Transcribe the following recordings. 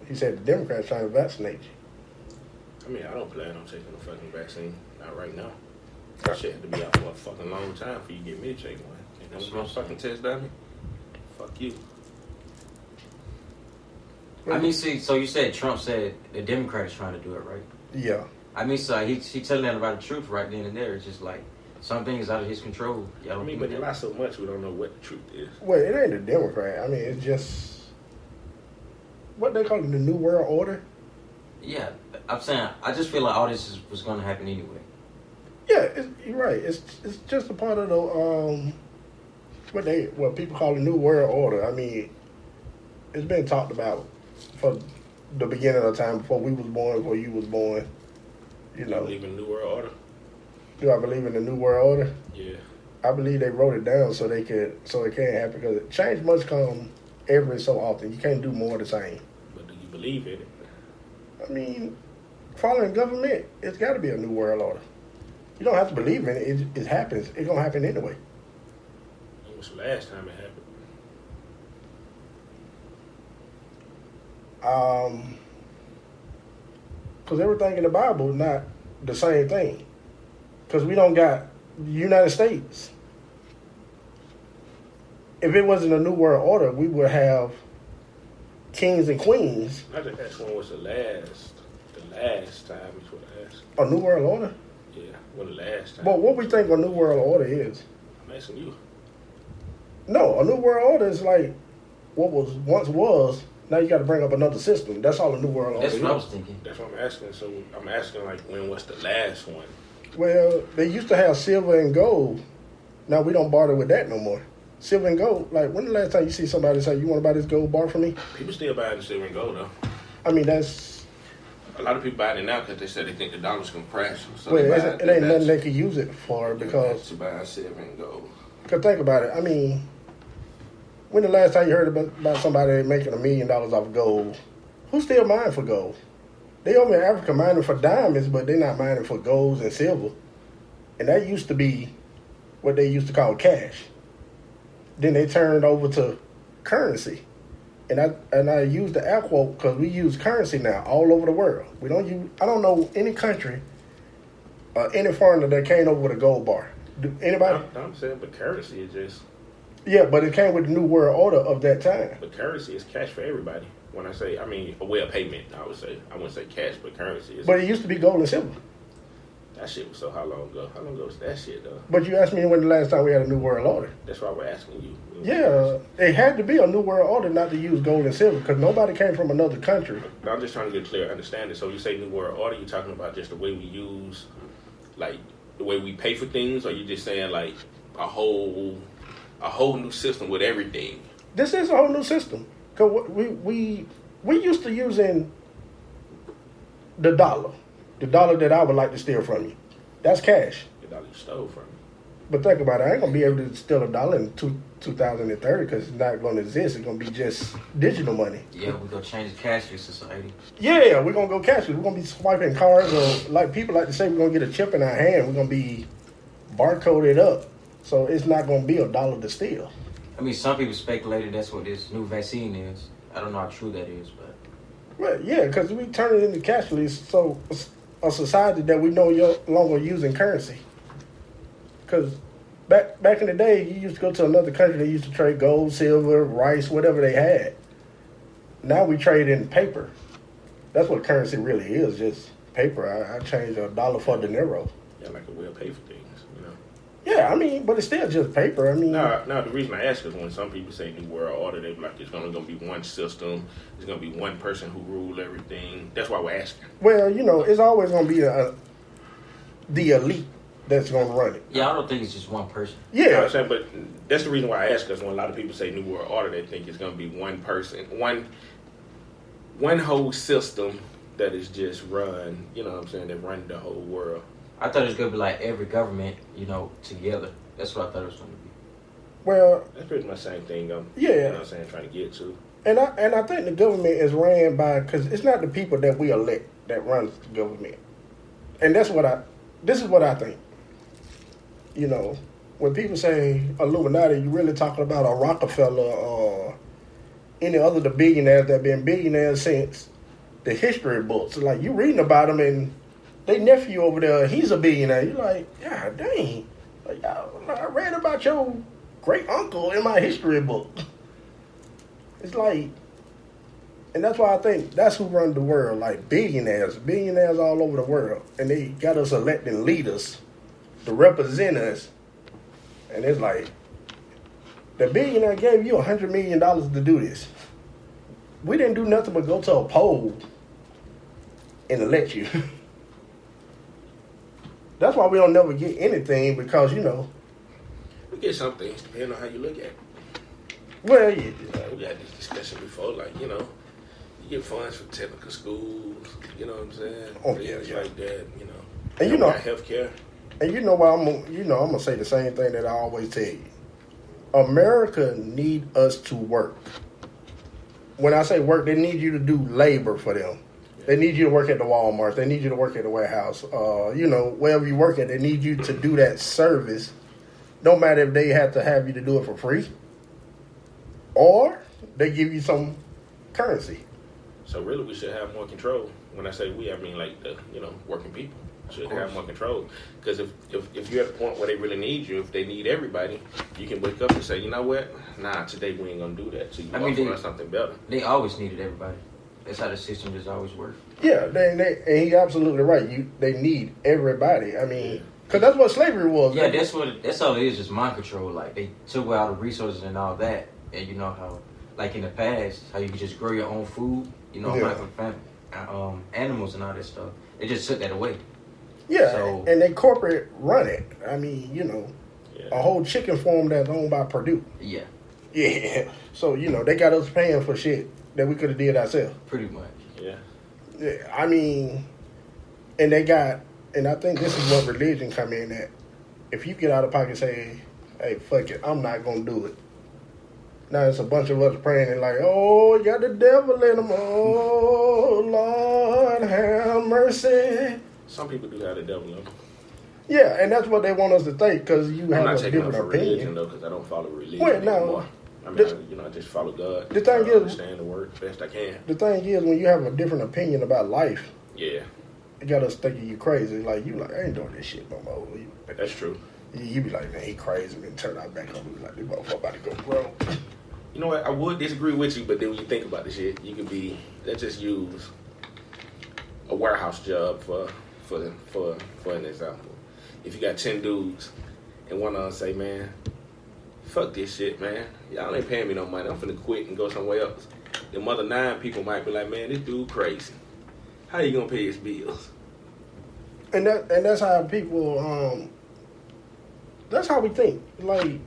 He said the Democrats trying to vaccinate you. I mean, I don't plan on taking a fucking vaccine. Not right now. That shit had to be out for a fucking long time for you to get me to take one. And don't get fucking test dummy. Fuck you. I mean, see, so you said Trump said the Democrat is trying to do it, right? Yeah. I mean, so he telling them about the truth right then and there. It's just like some things out of his control. I mean, but they lie so much we don't know what the truth is. Well, it ain't a Democrat. I mean, it's just what they call it, the New World Order. Yeah, I'm saying I just feel like all this was going to happen anyway. Yeah, you're right. It's just a part of the what people call the New World Order. I mean, it's been talked about for the beginning of time, before we was born, before you was born. You know, believe in the New World Order? Do I believe in the New World Order? Yeah. I believe they wrote it down so it can't happen, because change must come every so often. You can't do more of the same. But do you believe in it? I mean, following government, it's got to be a New World Order. You don't have to believe in it. It happens. It's going to happen anyway. When was the last time it happened? Because everything in the Bible is not the same thing. Because we don't got the United States. If it wasn't a New World Order, we would have kings and queens. I think that's when was the last time is what I asked. A New World Order? Yeah, when the last time. Well, what we think a New World Order is? I'm asking you. No, a New World Order is like what once was. Now you got to bring up another system. That's all a New World Order is. That's what I was thinking. That's what I'm asking. So I'm asking, like, when was the last one? Well, they used to have silver and gold. Now we don't barter with that no more. Silver and gold. Like, when the last time you see somebody say, "You want to buy this gold bar for me?" People still buying the silver and gold, though. I mean, that's... A lot of people buying it now because they said they think the dollar's going to crash. So well, it ain't nothing they can use it for, because... To buy silver and gold. Because think about it. I mean, when the last time you heard about somebody making $1 million off gold? Who's still mining for gold? They over in Africa mining for diamonds, but they're not mining for golds and silver. And that used to be what they used to call cash. Then they turned over to currency. And I use the air quote because we use currency now all over the world. We don't use... I don't know any country or any foreigner that came over with a gold bar. Do anybody? I'm saying, but currency is just... Yeah, but it came with the New World Order of that time. But currency is cash for everybody. When I say, I mean, a way of payment, I would say. I wouldn't say cash, but currency is... But it used to be gold and silver. That shit was so how long ago? How long ago was that shit, though? But you asked me when the last time we had a New World Order. That's why we're asking you. Yeah, it had to be a New World Order not to use gold and silver, because nobody came from another country. But I'm just trying to get a clear understanding. So you say New World Order, you're talking about just the way we use, like, the way we pay for things, or you just saying, like, a whole new system with everything? This is a whole new system. Because we used to using the dollar that I would like to steal from you. That's cash. The dollar you stole from me. But think about it. I ain't going to be able to steal a dollar in 2030 because it's not going to exist. It's going to be just digital money. Yeah, we're going to change the cashless society. Yeah, we're going to go cashless. We're going to be swiping cards, or like people like to say, we're going to get a chip in our hand. We're going to be barcoded up. So it's not going to be a dollar to steal. I mean, some people speculated that's what this new vaccine is. I don't know how true that is, but... Well, yeah, because we turn it into cashless, so a society that we no longer using currency. Because back in the day, you used to go to another country, they used to trade gold, silver, rice, whatever they had. Now we trade in paper. That's what currency really is, just paper. I changed $1 for dinero. Yeah, like a way of pay for things, you know? Yeah, I mean, but it's still just paper. I mean... No, the reason I ask is when some people say New World Order, they're like, it's going to be one system, it's going to be one person who rule everything. That's why we're asking. Well, you know, it's always going to be the elite that's going to run it. Yeah, I don't think it's just one person. Yeah. You know what I'm saying? But that's the reason why I ask, because when a lot of people say New World Order, they think it's going to be one person, one whole system that is just run, you know what I'm saying, that run the whole world. I thought it was going to be like every government, you know, together. That's what I thought it was going to be. Well... That's pretty much the same thing I'm, yeah. You know what I'm saying, trying to get to. And I think the government is ran by... Because it's not the people that we elect that runs the government. And this is what I think. You know, when people say Illuminati, you're really talking about a Rockefeller or any other the billionaires that have been billionaires since the history books. Like, you reading about them, and they nephew over there, he's a billionaire. You're like, God dang. Like, I read about your great uncle in my history book. It's like, and that's why I think that's who run the world, like billionaires all over the world. And they got us electing leaders to represent us. And it's like, the billionaire gave you $100 million to do this. We didn't do nothing but go to a poll and elect you. That's why we don't never get anything, because, you know. We get some things depending on how you look at it. Well, yeah. We had this discussion before, like, you know, you get funds for technical schools, you know what I'm saying? Oh, things yeah. like that, you know. And you know, healthcare. And you know why I'm gonna say the same thing that I always tell you. America need us to work. When I say work, they need you to do labor for them. They need you to work at the Walmart. They need you to work at the warehouse. You know, wherever you work at, they need you to do that service. No matter if they have to have you to do it for free, or they give you some currency. So really, we should have more control. When I say we, I mean like the, you know, working people should have more control. Because if you're at the point where they really need you, if they need everybody, you can wake up and say, you know what? Nah, today we ain't gonna do that. So you offer us something better. They always needed everybody. That's how the system just always worked. Yeah, and he's absolutely right. They need everybody. I mean, because that's what slavery was. Yeah, that's all it is mind control. Like, they took away all the resources and all that. And you know how, like in the past, how you could just grow your own food, you know, animals and all that stuff. They just took that away. Yeah, so, and they corporate run it. I mean, you know, a whole chicken farm that's owned by Purdue. Yeah. Yeah. So, you know, they got us paying for shit that we could have did ourselves. Pretty much. Yeah. Yeah, I mean, and I think this is what religion come in at. If you get out of pocket and say, hey, fuck it, I'm not going to do it. Now it's a bunch of us praying and like, oh, you got the devil in them. Oh, Lord, have mercy. Some people do have the devil in them. Yeah, and that's what they want us to think, because you have a different opinion. Religion, though, because I don't follow religion anymore. I mean, I just follow God. The thing is, understand the word the best I can. The thing is, when you have a different opinion about life, yeah, it got us thinking you crazy. Like, you I ain't doing this shit no more. That's true. You be like, man, he crazy. Then turn out back home and be like, this motherfucker about to go broke. You know what? I would disagree with you, but then when you think about the shit, you could be. Let's just use a warehouse job for an example. If you got 10 dudes and one of them say, man, fuck this shit, man. Y'all ain't paying me no money. I'm finna quit and go somewhere else. The other 9 people might be like, man, this dude crazy. How you gonna pay his bills? And that's how people. That's how we think. Like,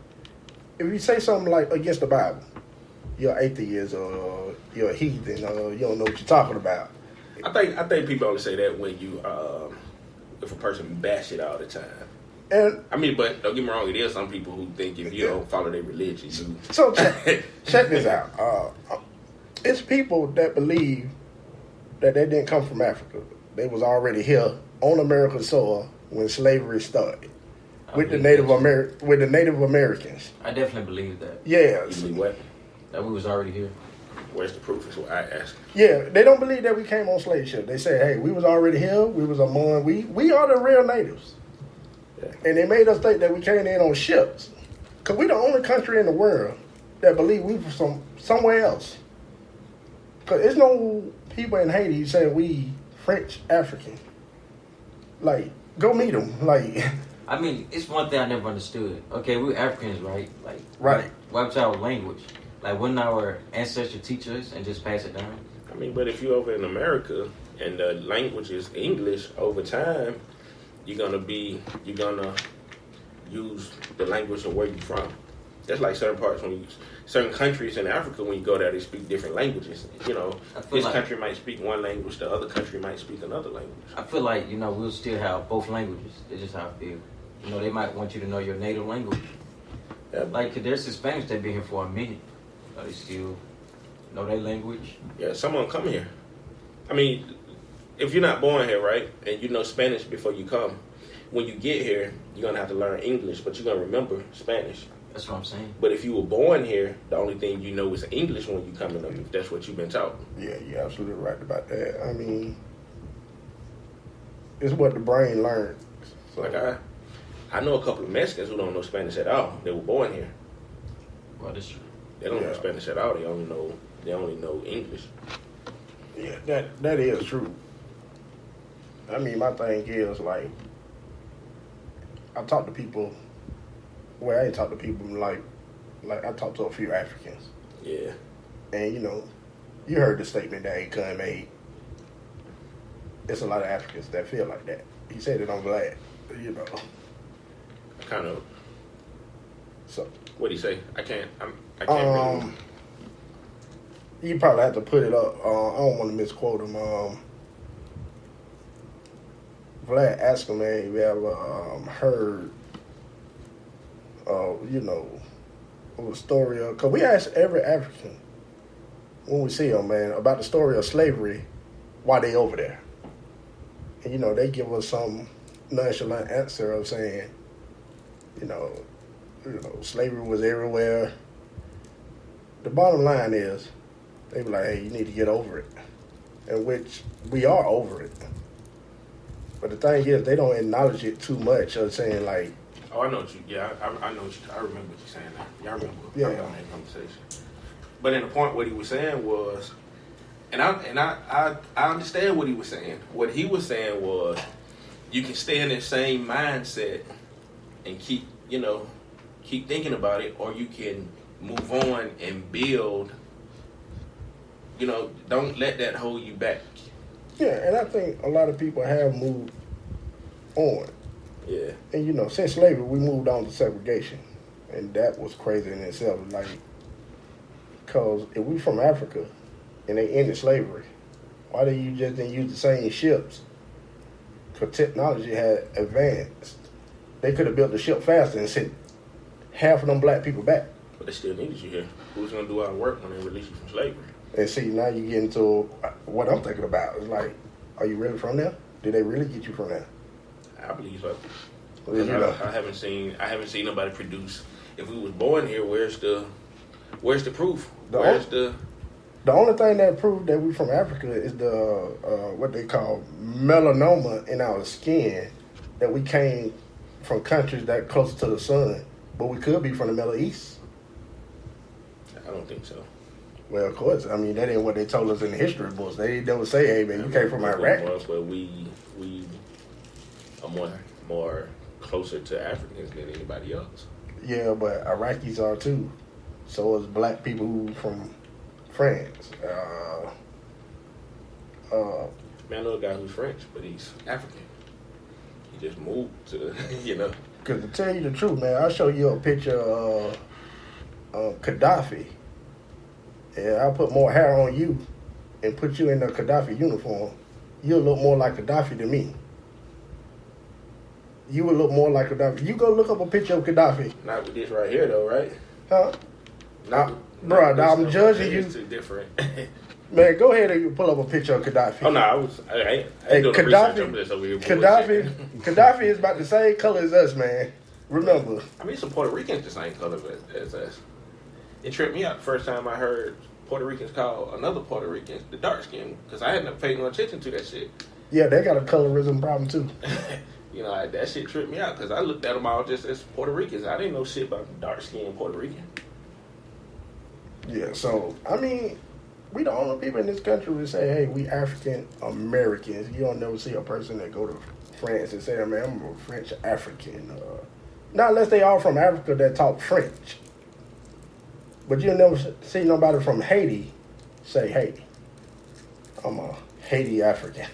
if you say something like against the Bible, you're atheist or you're a heathen or you don't know what you're talking about. I think people only say that when you if a person bash it all the time. And I mean, but don't get me wrong, there are some people who think if you don't follow their religion, you. So check this out. It's people that believe that they didn't come from Africa. They was already here on American soil when slavery started with the Native Americans. I definitely believe that. Yeah. You believe what? That we was already here. Where's the proof? Is what I ask. Yeah, they don't believe that we came on slave ship. They say, hey, we was already here. We was among, we are the real natives. Yeah. And they made us think that we came in on ships. Because we the only country in the world that believe we were from somewhere else. Because there's no people in Haiti saying we French African. Like, go meet them. Like, I mean, it's one thing I never understood. Okay, we're Africans, right? Like, right. What was our language? Like, wouldn't our ancestors teach us and just pass it down? I mean, but if you're over in America and the language is English, over time, you're gonna use the language of where you're from. That's like certain countries in Africa, when you go there, they speak different languages. You know, this country might speak one language, the other country might speak another language. I feel like, we'll still have both languages. That's just how I feel. They might want you to know your native language. Yeah. Like, there's Hispanics that been here for a minute. They still know their language. Yeah, someone come here. I mean, if you're not born here, right, and you know Spanish before you come, when you get here, you're going to have to learn English, but you're going to remember Spanish. That's what I'm saying. But if you were born here, the only thing you know is English when you coming up, if that's what you've been taught. Yeah, you're absolutely right about that. I mean, it's what the brain learns. So. Like I know a couple of Mexicans who don't know Spanish at all. They were born here. Well, that's true. They don't know Spanish at all. They only know English. Yeah, that is true. I mean, my thing is, like, I talk to people, well, I ain't talk to people, like I talk to a few Africans. Yeah. And, you heard the statement that Akon made. It's a lot of Africans that feel like that. He said it, I'm glad, Kind of. So. What'd he say? I can't really. You probably have to put it up. I don't want to misquote him. Vlad asked him, man, if you ever heard, of a story of, because we ask every African when we see them, man, about the story of slavery, why they over there. And, they give us some nonchalant answer of saying, slavery was everywhere. The bottom line is, they be like, hey, you need to get over it. In which we are over it. But the thing is, they don't acknowledge it too much of saying, like... Oh, I know what you... Yeah, I know what you... I remember what you're saying now. Yeah, I remember having that conversation. But then the point what he was saying was... And I understand what he was saying. What he was saying was, you can stay in the same mindset and keep thinking about it, or you can move on and build... don't let that hold you back. Yeah, and I think a lot of people have moved on. Yeah. And, since slavery, we moved on to segregation. And that was crazy in itself. Like, because if we from Africa and they ended slavery, why did you just didn't use the same ships? Because technology had advanced. They could have built the ship faster and sent half of them black people back. But they still needed you here. Who's going to do all the work when they release you from slavery? And see, now you get into what I'm thinking about. It's like, are you really from there? Did they really get you from there? I believe so. Well, I haven't seen nobody produce. If we was born here, where's the proof? The only thing that proved that we from Africa is the what they call melanoma in our skin, that we came from countries that closer to the sun, but we could be from the Middle East. I don't think so. Well, of course. I mean, that ain't what they told us in the history books. They don't say, hey, man, you came from Iraq. But we are more closer to Africans than anybody else. Yeah, but Iraqis are too. So is black people who from France. Man, I know a guy who's French, but he's African. He just moved to, Because to tell you the truth, man, I'll show you a picture of Gaddafi. Yeah, I'll put more hair on you and put you in a Gaddafi uniform. You'll look more like Gaddafi than me. You would look more like Gaddafi. You go look up a picture of Gaddafi. Not with this right here, though, right? Huh? Bro, I'm judging you. It's too different. Man, go ahead and pull up a picture of Gaddafi. Oh, no, I ain't doing Gaddafi, the research. I'm just over here Gaddafi is about the same color as us, man. Remember. I mean, some Puerto Ricans the same color as us. It tripped me out the first time I heard Puerto Ricans call another Puerto Rican the dark skin, because I hadn't paid no attention to that shit. Yeah, they got a colorism problem too. That shit tripped me out because I looked at them all just as Puerto Ricans. I didn't know shit about dark skin Puerto Rican. Yeah, so I mean, we the only people in this country who say, "Hey, we African Americans." You don't never see a person that go to France and say, "Man, I'm a French African." Not unless they all from Africa that talk French. But you'll never see nobody from Haiti say, "Hey, I'm a Haiti African."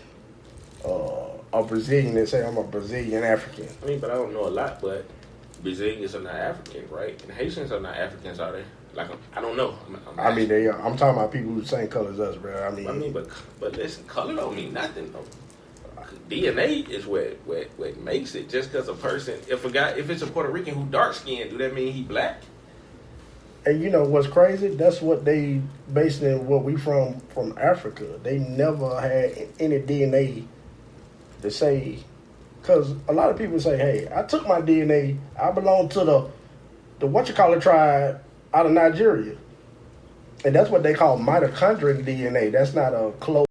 A Brazilian that say, "I'm a Brazilian African." I mean, but I don't know a lot, but Brazilians are not Africans, right? And Haitians are not Africans, are they? Like, I don't know. I mean, they are. I'm talking about people who same color as us, bro. But listen, color don't mean nothing, though. DNA is what makes it. Just because a person, if it's a Puerto Rican who dark skinned, do that mean he black? And you know what's crazy? That's what they based in what we from Africa. They never had any DNA to say, because a lot of people say, "Hey, I took my DNA. I belong to the the whatchamacallit tribe out of Nigeria. And that's what they call mitochondrial DNA. That's not a close